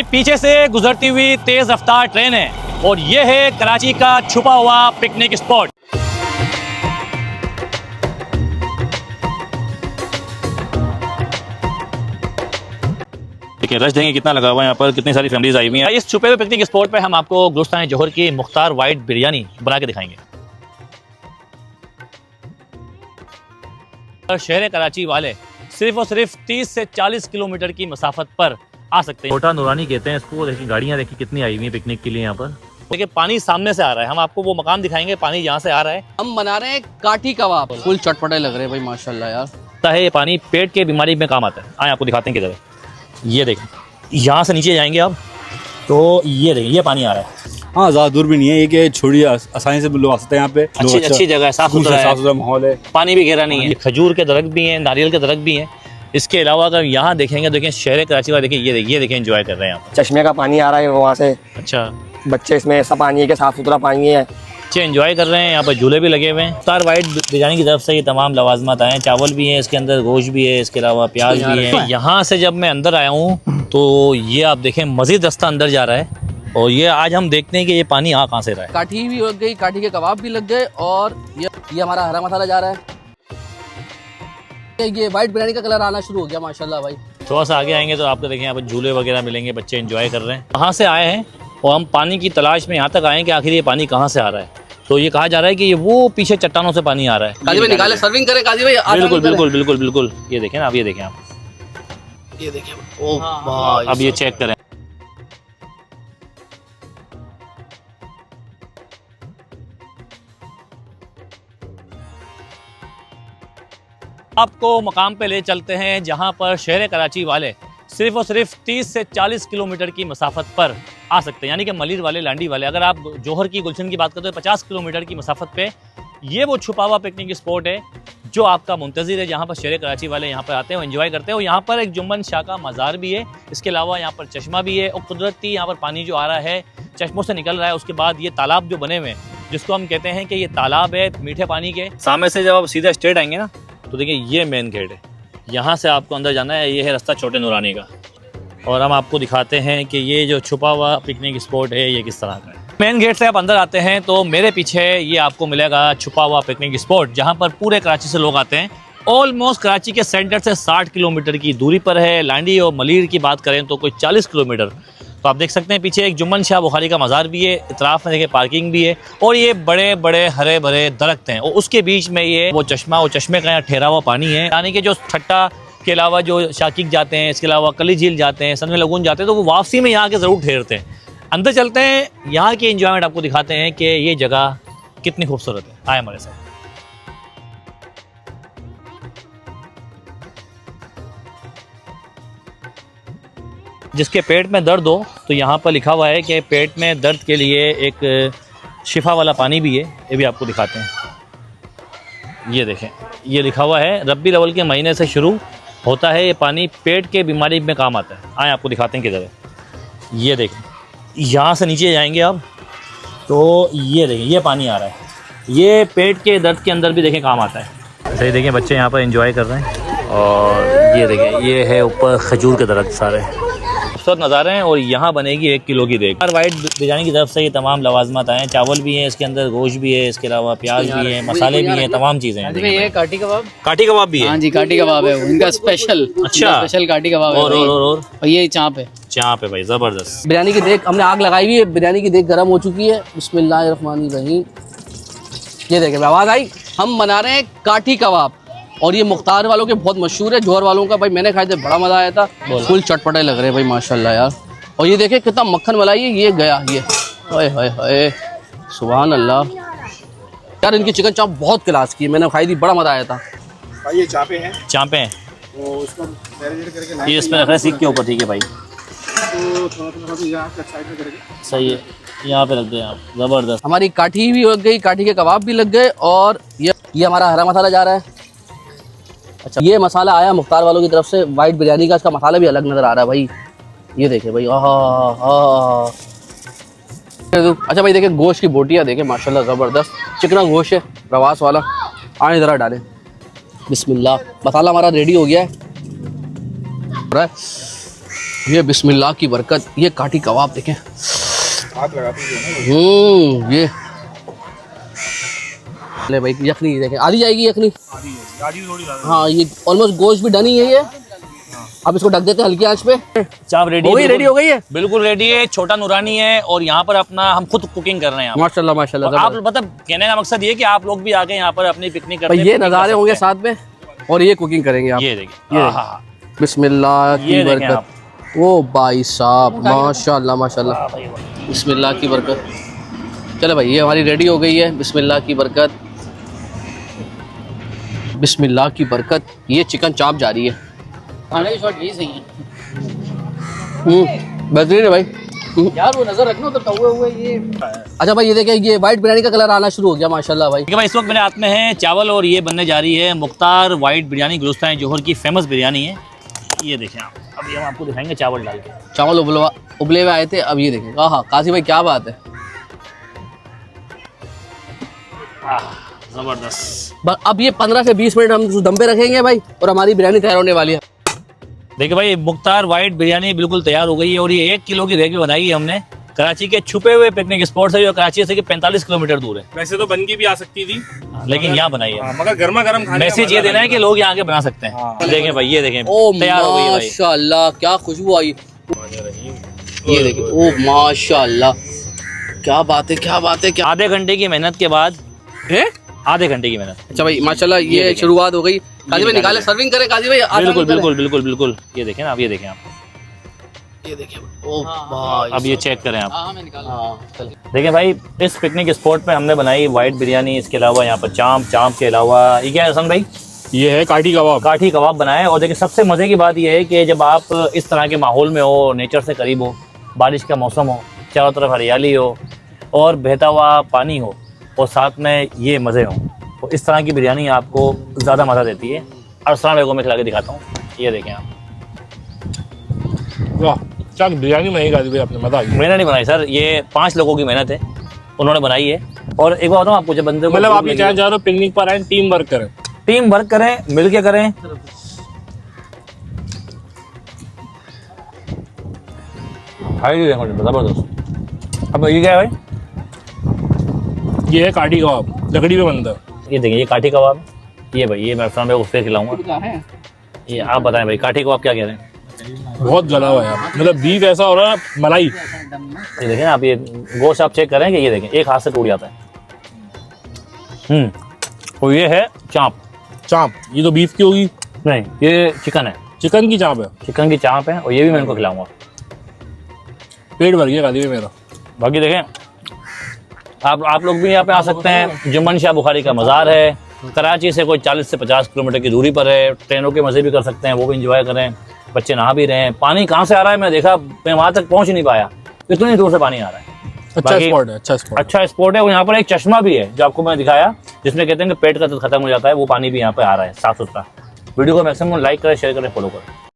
पीछे से गुजरती हुई तेज रफ्तार ट्रेन है और ये है कराची का छुपा हुआ पिकनिक स्पॉट। रश देंगे कितना लगा हुआ है यहाँ पर, कितनी सारी फैमिलीज आई हुई हैं। इस छुपे हुए पिकनिक स्पॉट पे हम आपको गुलिस्तान जौहर की मुख्तार वाइट बिरयानी बना के दिखाएंगे। शहर कराची वाले सिर्फ और सिर्फ 30 से 40 किलोमीटर की मसाफत पर आ सकते हैं। छोटा नूरानी कहते हैं इसको। देखिए गाड़ियाँ देखिए कितनी आई हुई हैं पिकनिक के लिए यहाँ पर। देखिए पानी सामने से आ रहा है, हम आपको वो मकाम दिखाएंगे, पानी यहाँ से आ रहा है। हम बना रहे हैं काठी कबाब, फुल चटपटे लग रहे हैं भाई माशाल्लाह यार। ये पानी पेट के बीमारी में काम आता है। आए आपको दिखाते हैं किधर है। ये देखें, यहाँ से नीचे जाएंगे आप तो ये देखिए ये पानी आ रहा है। हाँ ज़्यादा दूर भी नहीं है, एक छोड़ी आसानी से लोग आ सकते हैं यहाँ पे। अच्छी जगह है, साफ सुथरा माहौल है, पानी भी गहरा नहीं है। खजूर के दरख्त भी हैं, नारियल के दरख्त भी हैं। इसके अलावा अगर यहाँ देखेंगे, देखें शहर कराची वाले, देखिए ये देखें एंजॉय कर रहे हैं यहाँ। चश्मे का पानी आ रहा है वहाँ से। अच्छा, बच्चे इसमें ऐसा पानी है कि साफ सुथरा पानी है। बच्चे एंजॉय कर रहे हैं। यहाँ पर झूले भी लगे हुए हैं। मुख्तार वाइट बिरयानी की तरफ से ये तमाम लवाजमात आए हैं। चावल भी हैं इसके अंदर, गोश्त भी है, इसके अलावा प्याज भी है। यहाँ से जब मैं अंदर आया हूँ तो ये आप देखें मज़ीद रास्ता अंदर जा रहा है। और ये आज हम देखते हैं कि ये पानी यहाँ कहाँ से रहा है। काठी भी लग गई, काठी के कबाब भी लग गए और ये हमारा हरा मसाला जा रहा है। ये वाइट बिरयानी का कलर आना शुरू हो गया माशाल्लाह भाई। थोड़ा सा आगे आएंगे तो आपको देखें यहाँ पर झूले वगैरह मिलेंगे, बच्चे एंजॉय कर रहे हैं। कहाँ से आए हैं और हम पानी की तलाश में यहाँ तक आए हैं कि आखिर ये पानी कहाँ से आ रहा है। तो ये कहा जा रहा है कि ये वो पीछे चट्टानों से पानी आ रहा है। काजी भाई निकाले, सर्विंग करें काजी भाई। बिल्कुल। ये देखें ना, अब ये देखें आप, ये देखिए ओह भाई, अब ये चेक करें। आपको मकाम पे ले चलते हैं जहां पर शहर कराची वाले सिर्फ और सिर्फ 30 से 40 किलोमीटर की मसाफत पर आ सकते हैं। यानी कि मलिर वाले, लांडी वाले, अगर आप जौहर की गुलशन की बात करते हो 50 किलोमीटर की मसाफत पे ये वो छुपा हुआ पिकनिक स्पॉट है जो आपका मुंतज़िर है, जहाँ पर शहर कराची वाले यहाँ पर आते हैं, एंजॉय करते हैं। और यहाँ पर एक जुम्मन शाह का मज़ार भी है। इसके अलावा यहाँ पर चश्मा भी है और कुदरती यहाँ पर पानी जो आ रहा है, चश्मों से निकल रहा है। उसके बाद ये तालाब जो बने हुए हैं, जिसको हम कहते हैं कि ये तालाब है मीठे पानी के। सामने से जब आप सीधा स्ट्रेट आएंगे ना तो देखिए ये मेन गेट है, यहाँ से आपको अंदर जाना है। ये है रास्ता छोटे नूरानी का। और हम आपको दिखाते हैं कि ये जो छुपा हुआ पिकनिक स्पॉट है ये किस तरह का है। मेन गेट से आप अंदर आते हैं तो मेरे पीछे ये आपको मिलेगा छुपा हुआ पिकनिक स्पॉट, जहाँ पर पूरे कराची से लोग आते हैं। ऑलमोस्ट कराची के सेंटर से 60 किलोमीटर की दूरी पर है। लांडी और मलिर की बात करें तो कोई 40 किलोमीटर। तो आप देख सकते हैं पीछे एक जुम्मन शाह बुखारी का मज़ार भी है, इतराफ़ में देखिए पार्किंग भी है और ये बड़े बड़े हरे भरे दरख्त हैं। और उसके बीच में ये वो चश्मा, वो चश्मे का यहाँ ठहरा हुआ पानी है। यानी कि जो ठट्टा के अलावा जो शाकिक जाते हैं, इसके अलावा कली झील जाते हैं, सन में लगून जाते हैं, तो वो वापसी में यहाँ के ज़रूर ठहरते हैं। अंदर चलते हैं, यहाँ की एंजॉयमेंट आपको दिखाते हैं कि ये जगह कितनी खूबसूरत है। आए हमारे साथ। जिसके पेट में दर्द हो तो यहाँ पर लिखा हुआ है कि पेट में दर्द के लिए एक शिफा वाला पानी भी है। ये भी आपको दिखाते हैं। ये देखें, ये लिखा हुआ है रब्बी अव्वल के महीने से शुरू होता है ये पानी, पेट के बीमारी में काम आता है। आए आपको दिखाते हैं किधर है। ये देखें, यहाँ से नीचे जाएंगे आप तो ये देखें ये पानी आ रहा है। ये पेट के दर्द के अंदर भी देखें काम आता है। सही देखें, बच्चे यहाँ पर एंजॉय कर रहे हैं। और ये देखें ये है ऊपर खजूर के दरख्त सारे खूबसूरत नज़ारे हैं। और यहाँ बनेगी 1 किलो की देग। वाइट बिरयानी की तरफ से ये तमाम लवाजमात आए हैं। चावल भी हैं इसके अंदर, गोश्त भी है, इसके अलावा प्याज भी है, मसाले भी हैं, तमाम चीज़ें हैं। ये काठी कबाब, काठी कबाब भी है। हाँ जी काठी कबाब है इनका स्पेशल। अच्छा, स्पेशल काठी कबाब है। और ये चाप है भाई, ज़बरदस्त। बिरयानी की देग हमने आग लगाई हुई है, बिरयानी की देग गर्म हो चुकी है। बिस्मिल्लाहिर्रहमानिर्रहीम। ये देखिए आवाज़ आई। हम बना रहे हैं काठी कबाब और ये मुख्तार वालों के बहुत मशहूर है, जौहर वालों का। भाई मैंने खाए थे, बड़ा मज़ा आया था। फुल चटपटे लग रहे हैं भाई माशाल्लाह यार। और ये देखिए कितना मक्खन मलाई है। ये गया ये, हाय हाय हाय, सुभान अल्लाह यार। इनकी चिकन चाप बहुत क्लास की है, मैंने खाई थी, बड़ा मज़ा आया था भाई। ये चापे हैं तो उसको मैरिनेट करके ये इसमें रख रहे सीख के ऊपर। ठीक है भाई, तो थोड़ा यहाँ साइड में करके सही है, यहाँ पे रख दें आप। ज़बरदस्त। हमारी काठी भी लग गई, काठी के कबाब भी लग गए और ये हमारा हरा मसाला जा रहा है। अच्छा, ये मसाला आया मुख्तार वालों की तरफ से वाइट बिरयानी का। इसका मसाला भी अलग नज़र आ रहा है भाई। ये देखे भाई, अच्छा भाई देखे गोश्त की बोटियाँ देखे माशाल्लाह ज़बरदस्त। चिकना गोश्त है, रवास वाला। आने ज़रा डालें, बिस्मिल्लाह। मसाला हमारा रेडी हो गया है। ये बिस्मिल्लाह की बरकत, ये काठी कबाब देखें। हाथ लगाते हैं ना। ये ले भाई यखनी देखें, आधी जाएगी यखनी। आधी थोड़ी हाँ ये ऑलमोस्ट गोश्त भी डनी है ये। अब इसको ढक देते हैं हल्की आंच पे। चाप रेडी रेडी हो गई है। बिल्कुल रेडी है, छोटा नूरानी है और यहाँ पर अपना हम खुद कुकिंग कर रहे हैं यहाँ पर। माशाल्लाह माशाल्लाह। और आप मतलब कहने का मकसद ये कि आप लोग भी आके यहाँ पर अपनी पिकनिक करते भाई ये नज़ारे होंगे साथ में और ये कुकिंग करेंगे आप। ये देखिए, बिस्मिल्लाह की ये देखें बरकत। ओ भाई साहब माशाल्लाह माशाल्लाह, बिस्मिल्लाह की बरकत। चलो भाई ये हमारी रेडी हो गई है, बिस्मिल्लाह की बरकत, बिस्मिल्लाह की बरकत। ये चिकन चाप जा रही है। खाने की शॉट यही सही है बेहतरीन है भाई। यार, वो नजर रखना तो कौवे हुए ये। अच्छा भाई ये देखें, ये वाइट बिरयानी का कलर आना शुरू हो गया माशाल्लाह भाई। ठीक है भाई, इस वक्त मेरे हाथ में है चावल और ये बनने जा रही है मुख्तार वाइट बिरयानी, गुलिस्तान जौहर की फेमस बिरयानी है। ये देखें आप, अभी हम आपको दिखाएंगे चावल डाल के। चावल उबले हुए आए थे, अब ये देखें। हाँ काजी भाई क्या बात है, जबरदस्त। अब ये 15 से 20 मिनट हम दम पे रखेंगे भाई और हमारी बिरयानी तैयार होने वाली है। देखिए भाई, मुख्तार वाइट बिरयानी बिल्कुल तैयार हो गई है और ये 1 किलो की रेगी बनाई है हमने कराची के छुपे हुए पिकनिक स्पॉट से, जो कराची से 45 किलोमीटर दूर है। वैसे तो बन की भी आ सकती थी, लेकिन यहाँ बनाई है। मगर गर्मा गर्म खाने मैसेज ये देना है कि लोग यहाँ के बना सकते हैं। देखें भाई, ये देखें ओ तैयार हो गई है भाई। माशाल्लाह क्या खुशबू आई। ये देखिए, ओ माशाल्लाह क्या बात है, क्या बात है, क्या। आधे घंटे की मेहनत के बाद, आधे घंटे की मेहनत। अच्छा भाई माशाल्लाह ये शुरुआत हो गई। काजी भाई निकाले, सर्विंग करें काजी भाई। बिल्कुल बिल्कुल बिल्कुल बिल्कुल। ये देखें ना आप, ये देखें आप, ये देखिए। ओ भाई अब ये चेक करें आप। हाँ मैं निकाला। हाँ देखिए भाई, इस पिकनिक स्पॉट पे हमने बनाई वाइट बिरयानी, इसके अलावा यहाँ पर चाँप के अलावा ये क्या है हसन भाई? ये है काठी कबाब। काठी कबाब बनाए। और देखिए सबसे मज़े की बात यह है कि जब आप इस तरह के माहौल में हो, नेचर से करीब हो, बारिश का मौसम हो, चारों तरफ हरियाली हो और बहता हुआ पानी हो और साथ में ये मज़े हों, तो इस तरह की बिरयानी आपको ज़्यादा मज़ा देती है। अस्सलाम वालेकुम, मैं खिला के दिखाता हूँ। ये देखें आप, वाह क्या बिरयानी बनाई काजी भाई आपने, मजा आ गया। मैंने नहीं बनाई सर, ये 5 लोगों की मेहनत है, उन्होंने बनाई है। और एक बात बताऊँ आपको, जब बंदे को मतलब आप ये कहना चाह रहे हो पिकनिक पर आए, टीम वर्क करें। टीम वर्क करें, मिल के करें। भाई देखो जबरदस्त। अब ये क्या है भाई? ये है काठी कबाब, लकड़ी पे बनता है। ये देखिए, ये काठी कबाब। ये भाई, ये मैं अफसान भाई को उससे खिलाऊंगा। ये आप बताएं भाई, काठी कबाब क्या कह रहे हैं? बहुत गला हुआ है यार, मतलब बीफ ऐसा हो रहा है मलाई। ये देखें आप, ये गोश्त आप चेक करें कि ये देखें एक हाथ से टूट जाता है। और ये है चाँप, ये तो बीफ की होगी। नहीं, ये चिकन है, चिकन की चाँप है। चिकन की चाँप है और ये भी मैं इनको खिलाऊंगा। पेट भर गया काजी भाई मेरा। बाकी देखें आप लोग भी यहाँ पे आ सकते हैं। जुम्मन शाह बुखारी का मज़ार है, कराची से कोई 40 से 50 किलोमीटर की दूरी पर है। ट्रेनों के मज़े भी कर सकते हैं, वो भी इंजॉय करें। बच्चे नहा भी रहे हैं। पानी कहाँ से आ रहा है मैं देखा, मैं वहाँ तक पहुँच नहीं पाया, इतनी दूर से पानी आ रहा है। अच्छा स्पॉट है, अच्छा स्पॉट है। और यहाँ पर एक चश्मा भी है जो आपको मैं दिखाया, जिसमें कहते हैं कि पेट का दर्द खत्म हो जाता है। वो पानी भी यहाँ पे आ रहा है, साफ सुथरा। वीडियो को मैक्सिमम लाइक करें, शेयर करें, फॉलो करें।